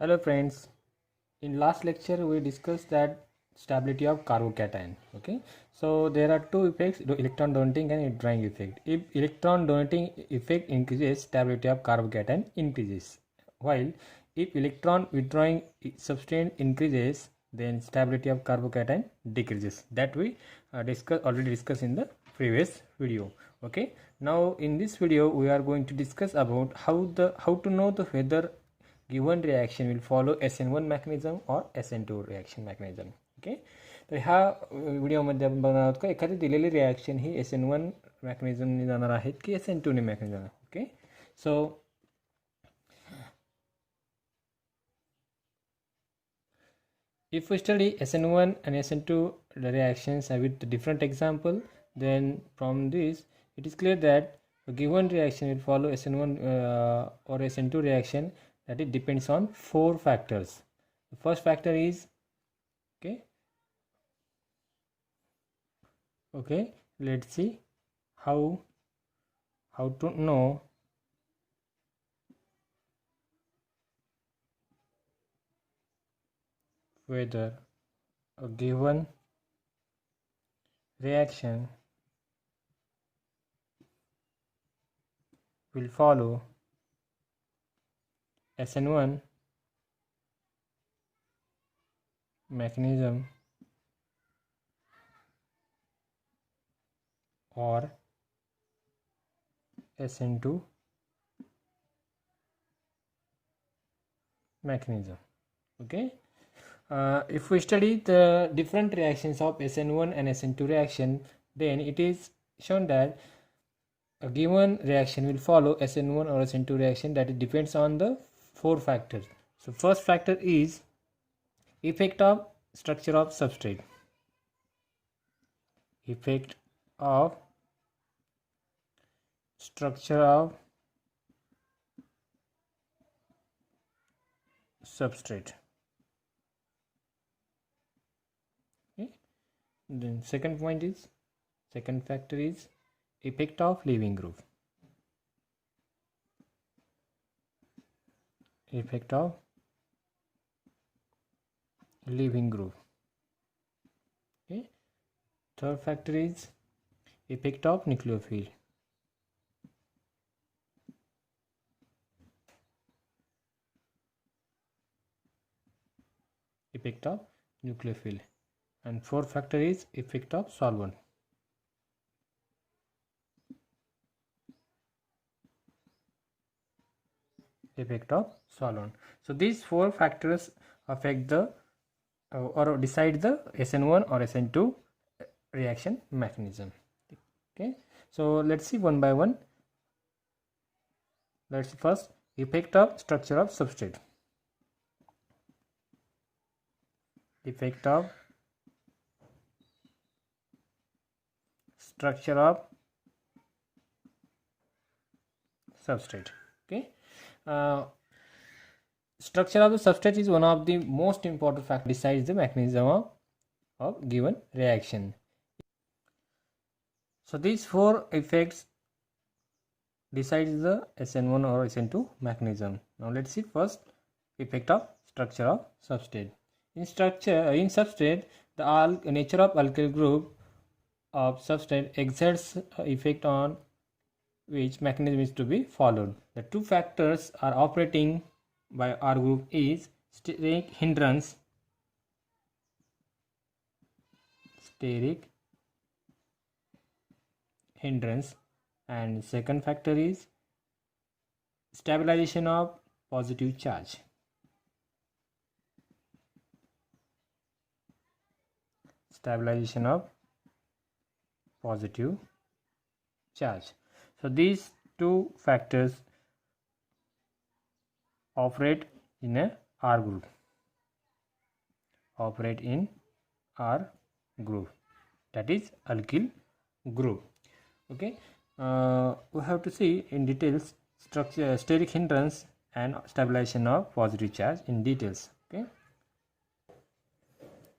Hello friends, in last lecture we discussed that stability of carbocation. Okay, so there are two effects, the electron donating and withdrawing effect. If electron donating effect increases, stability of carbocation increases, while if electron withdrawing substance increases, then stability of carbocation decreases. That we already discussed in the previous video. Okay, now in this video we are going to discuss about how to know the whether given reaction will follow SN1 mechanism or SN2 reaction mechanism. Okay, तर ह्या व्हिडिओमध्ये आपण बघणार आहोत का एखादी दिलेली reaction ही SN1 मेकॅनिझमने जाणार आहेत की SN2 ने mechanism. Okay, so if we study SN1 and SN2 reactions with different example, then from this it is clear that a given reaction will follow SN1 or SN2 reaction, that it depends on four factors. The first factor is okay, let's see how to know whether a given reaction will follow SN1 mechanism or SN2 mechanism. Okay, if we study the different reactions of SN1 and SN2 reaction, then it is shown that a given reaction will follow SN1 or SN2 reaction, that it depends on the four factors. So first factor is effect of structure of substrate. Effect of structure of substrate. Okay, then second factor is effect of leaving groove. Effect of leaving groove. Okay, third factor is effect of nucleophile. Effect of nucleophile. And fourth factor is effect of solvent. Effect of solvent. So these four factors affect the or decide the SN1 or SN2 reaction mechanism. Okay, so let's see one by one. Let's see first effect of structure of substrate. Effect of structure of substrate. Okay, structure of the substrate is one of the most important factors besides the mechanism of given reaction. So these four effects decides the SN1 or SN2 mechanism. Now let's see first effect of structure of substrate. In substrate, the nature of alkyl group of substrate exerts effect on which mechanism is to be followed. The two factors are operating by R group is steric hindrance and second factor is stabilization of positive charge. Stabilization of positive charge. So these two factors operate in a R group. Operate in R group, that is alkyl group. Okay, we have to see in details structure, steric hindrance and stabilization of positive charge in details.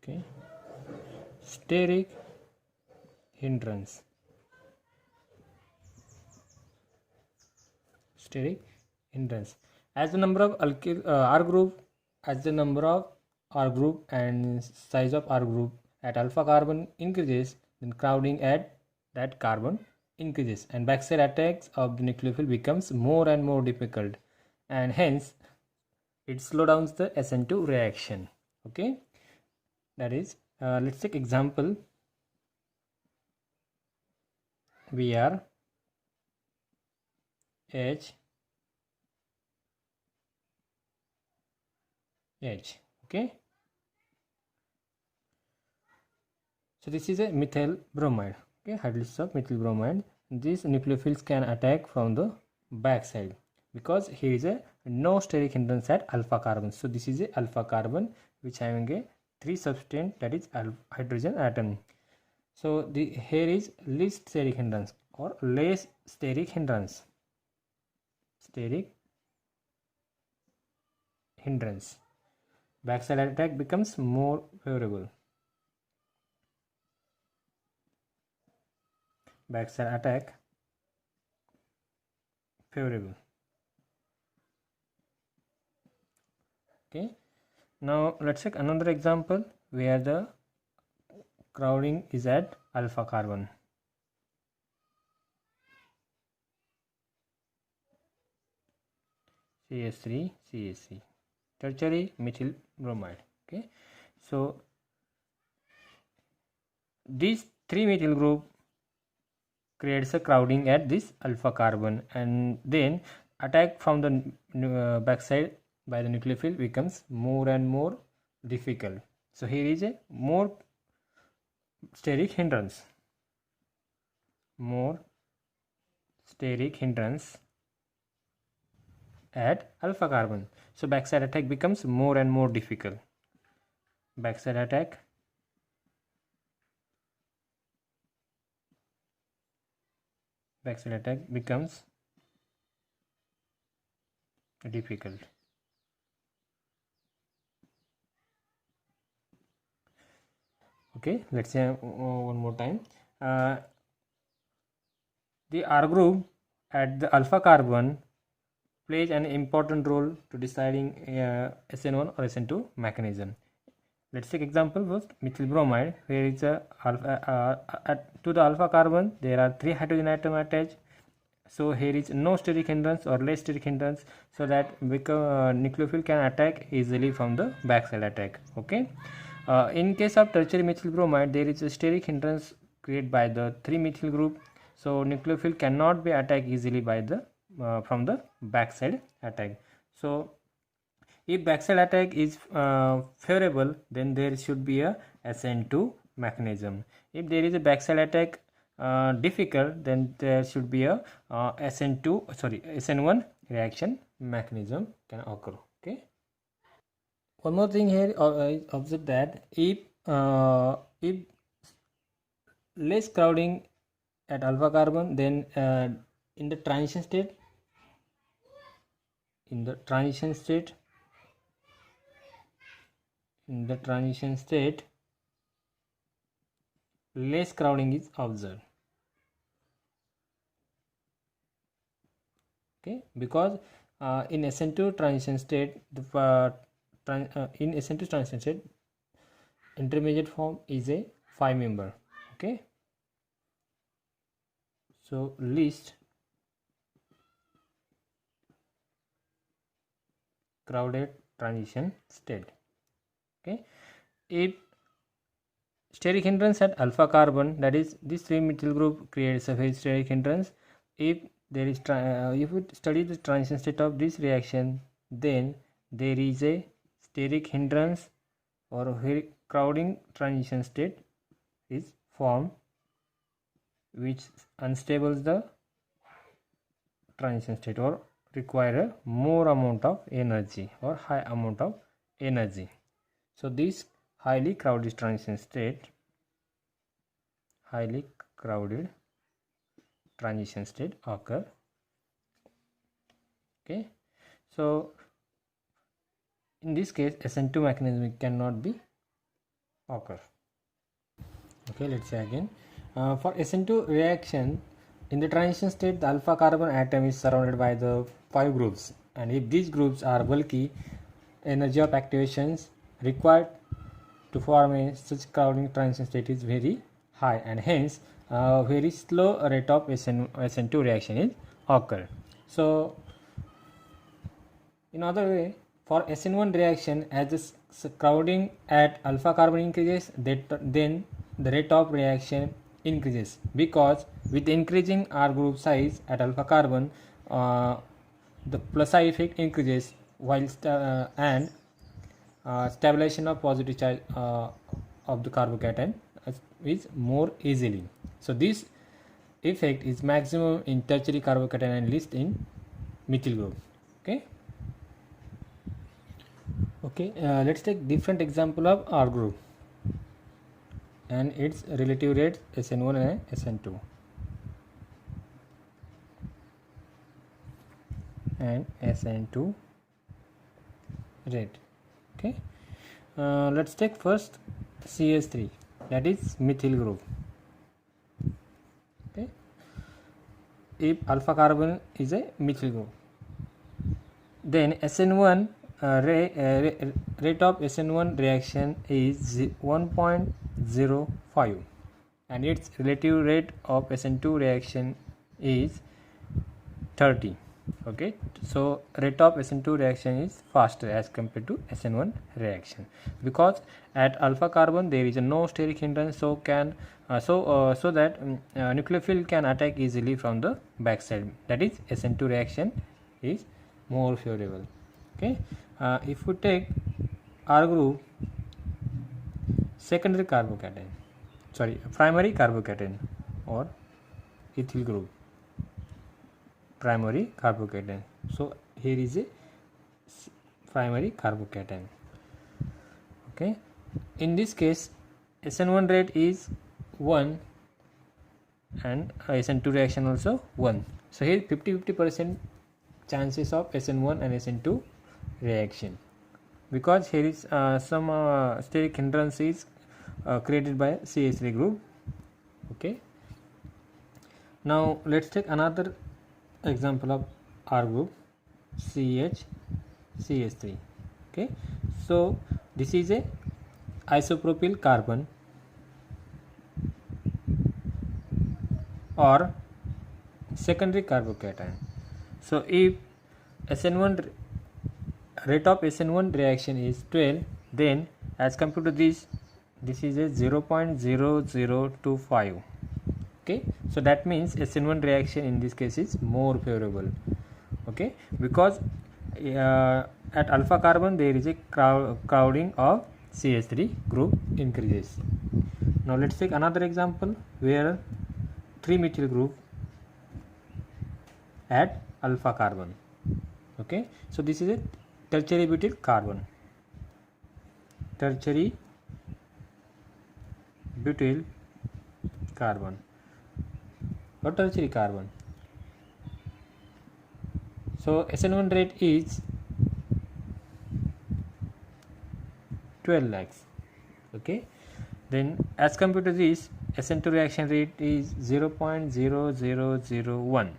Okay, steric hindrance. Steric hindrance. As the number of alkyl R group as the number of R group and size of R group at alpha carbon increases, then crowding at that carbon increases, and backside attacks of the nucleophile becomes more and more difficult, and hence it slows down the SN2 reaction. Okay, that is, let's take example. We are H. Okay, so this is a methyl bromide. Okay, hydrolysis of methyl bromide. These nucleophiles can attack from the back side because here is a no steric hindrance at alpha carbon. So this is a alpha carbon which having a 3 substance, that is hydrogen atom. So the here is least steric hindrance or less steric hindrance. Backside attack becomes more favorable. Backside attack favorable. Okay, now let's take another example where the crowding is at alpha carbon. CH3 CH3, tertiary methyl bromide. Okay, so these 3 methyl group creates a crowding at this alpha carbon, and then attack from the backside by the nucleophile becomes more and more difficult. So here is a more steric hindrance, at alpha carbon. So backside attack becomes more and more difficult. Backside attack becomes difficult. Okay, let's say one more time. The R group at the alpha carbon plays an important role to deciding SN1 or SN2 mechanism. Let's take example first, methyl bromide, where it's a to the alpha carbon there are 3 hydrogen atom attached. So here is no steric hindrance or less steric hindrance, so that nucleophile can attack easily from the backside attack. Okay, in case of tertiary methyl bromide, there is a steric hindrance created by the 3 methyl group, so nucleophile cannot be attacked easily by the from the backside attack. So if backside attack is favorable, then there should be a SN2 mechanism. If there is a backside attack difficult, then there should be a SN1 reaction mechanism can occur. Okay, one more thing here, observe that if less crowding at alpha carbon, then in the transition state less crowding is observed. Okay, because in SN2 transition state, in SN2 transition state, intermediate form is a 5 member. Okay, so least crowded transition state. Okay, if steric hindrance at alpha carbon, that is this 3 methyl group creates a very steric hindrance. If there is if we study the transition state of this reaction, then there is a steric hindrance or very crowding transition state is formed, which unstables the transition state or require a more amount of energy or high amount of energy. So this highly crowded transition state occur. Okay, so in this case SN2 mechanism cannot be occur. Okay, let's say again, for SN2 reaction, in the transition state the alpha carbon atom is surrounded by the 5 groups, and if these groups are bulky, energy of activations required to form a such crowding transition state is very high, and hence very slow rate of SN2 reaction is occur. So in other way, for SN1 reaction, as the crowding at alpha carbon increases, then the rate of reaction increases, because with increasing R group size at alpha carbon, the plus I effect increases, while stabilization of positive charge of the carbocation is more easily. So this effect is maximum in tertiary carbocation and least in methyl group. Okay, let's take different example of R group and its relative rates SN1 and SN2 and SN2 rate. Okay, let's take first CH3, that is methyl group. Okay, if alpha carbon is a methyl group, then SN1 rate of SN1 reaction is 1.05 and its relative rate of SN2 reaction is 30. Okay, so rate of SN2 reaction is faster as compared to SN1 reaction, because at alpha carbon there is no steric hindrance, so that nucleophile can attack easily from the backside. That is, SN2 reaction is more favorable. Okay, if we take R group, primary carbocation or ethyl group, primary carbocation. So here is a primary carbocation. Okay, in this case SN1 rate is 1 and SN2 reaction also 1. So here 50% chances of SN1 and SN2 reaction, because here is some steric hindrance is created by CH3 group. Okay, now let's take another example of R group, CH3. Okay, so this is a isopropyl carbon or secondary carbocation. So if SN1 rate of SN1 reaction is 12, then as compared to this is a 0.0025. Okay, so that means SN1 reaction in this case is more favorable. Okay, because at alpha carbon there is a crowding of CH3 group increases. Now let's take another example where 3-methyl group at alpha carbon. Okay, so this is a tertiary butyl carbon, tertiary butyl carbon or tertiary carbon. So SN1 rate is 12 lakhs. Okay, then as compared to this SN2 reaction rate is 0.0001.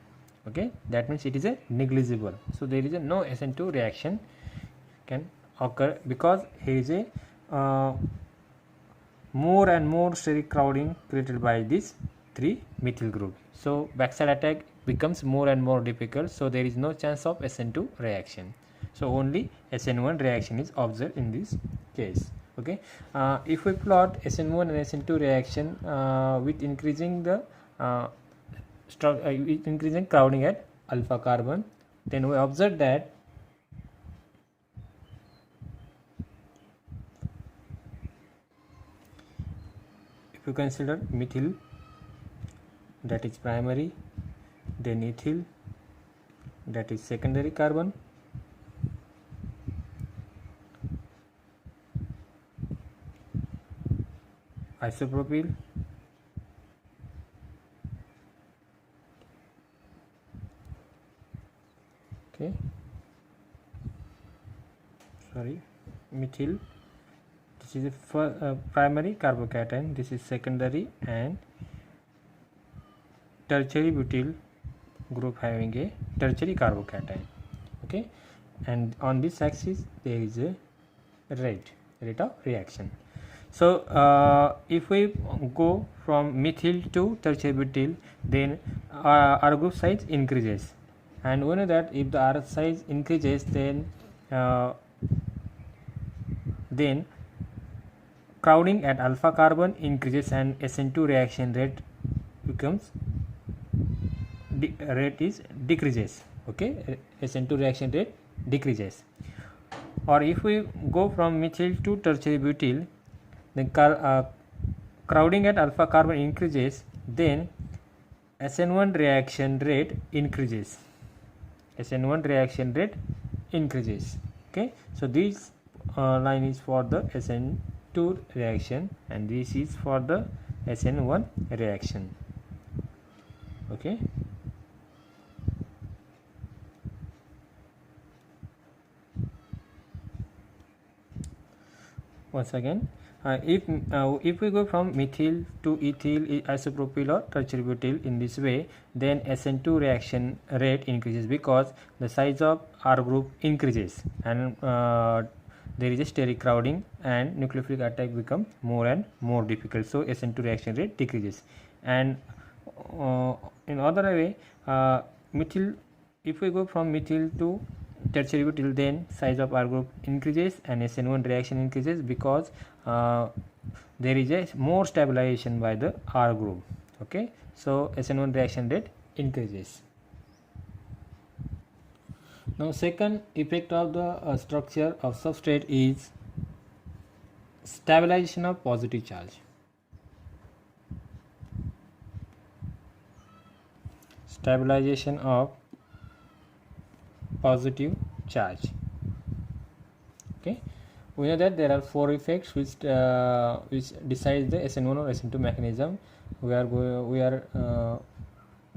Okay, that means it is a negligible. So there is a no SN2 reaction can occur, because here is a more and more steric crowding created by this 3-methyl group. So backside attack becomes more and more difficult, so there is no chance of SN2 reaction. So only SN1 reaction is observed in this case. Okay, if we plot SN1 and SN2 reaction with increasing the increasing crowding at alpha carbon, then we observe that if you consider methyl, that is primary, then ethyl, that is secondary carbon, isopropyl, okay, methyl, this is a primary carbocation, this is secondary, and tertiary butyl group having a tertiary carbocation. Okay, and on this axis there is a rate of reaction. So if we go from methyl to tertiary butyl, then R group size increases, and we know that if the R size increases, then crowding at alpha carbon increases and SN2 reaction rate becomes decreases. Okay, SN2 reaction rate decreases. Or if we go from methyl to tertiary butyl, then crowding at alpha carbon increases, then SN1 reaction rate increases. SN1 reaction rate increases. Okay, so this line is for the SN2 reaction, and this is for the SN1 reaction. Okay. Once again, if we go from methyl to ethyl isopropyl or tertiary butyl in this way, then SN2 reaction rate increases because the size of R group increases, and there is a steric crowding and nucleophilic attack become more and more difficult. So SN2 reaction rate decreases. And in other way, methyl, if we go from methyl to tertiary butyl, then size of R group increases and SN1 reaction increases because there is a more stabilization by the R group. Okay, so SN1 reaction rate increases. Now second effect of the structure of substrate is stabilization of positive charge. Stabilization of positive charge. Okay, we know that there are four effects which decides the SN1 or SN2 mechanism. We are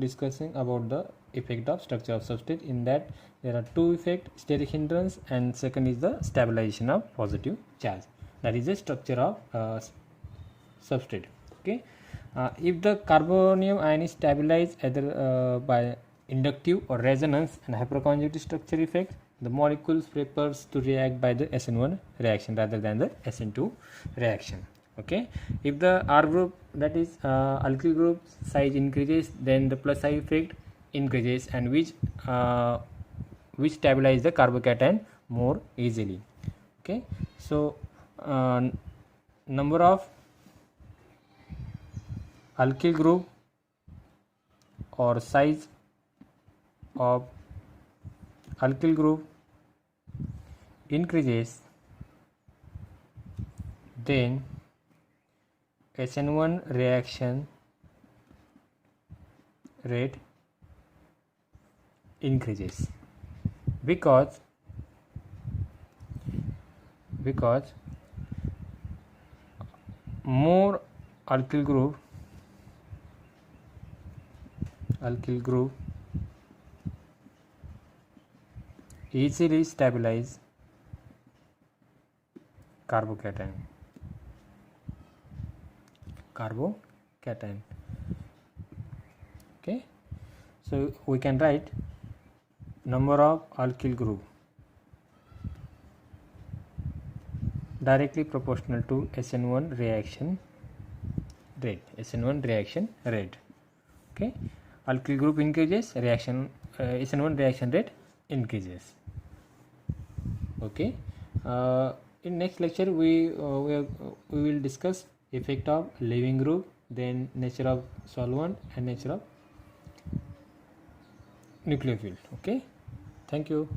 discussing about the effect of structure of substrate. In that there are two effects, steric hindrance, and second is the stabilization of positive charge. That is the structure of substrate. Okay, if the carbonium ion is stabilized either by inductive or resonance and hyperconjugative structure effect, the molecules prefers to react by the SN1 reaction rather than the SN2 reaction. Okay, if the R group, that is alkyl group size increases, then the plus I effect increases, and which stabilize the carbocation more easily. Okay, so number of alkyl group or size of alkyl group increases, then SN1 reaction rate increases because more alkyl group easily stabilize carbocation. Okay, so we can write number of alkyl group directly proportional to SN1 reaction rate. Okay, alkyl group increases, SN1 reaction rate increases. Okay, in next lecture we will discuss effect of leaving group, then nature of solvent and nature of nucleophile. Okay, thank you.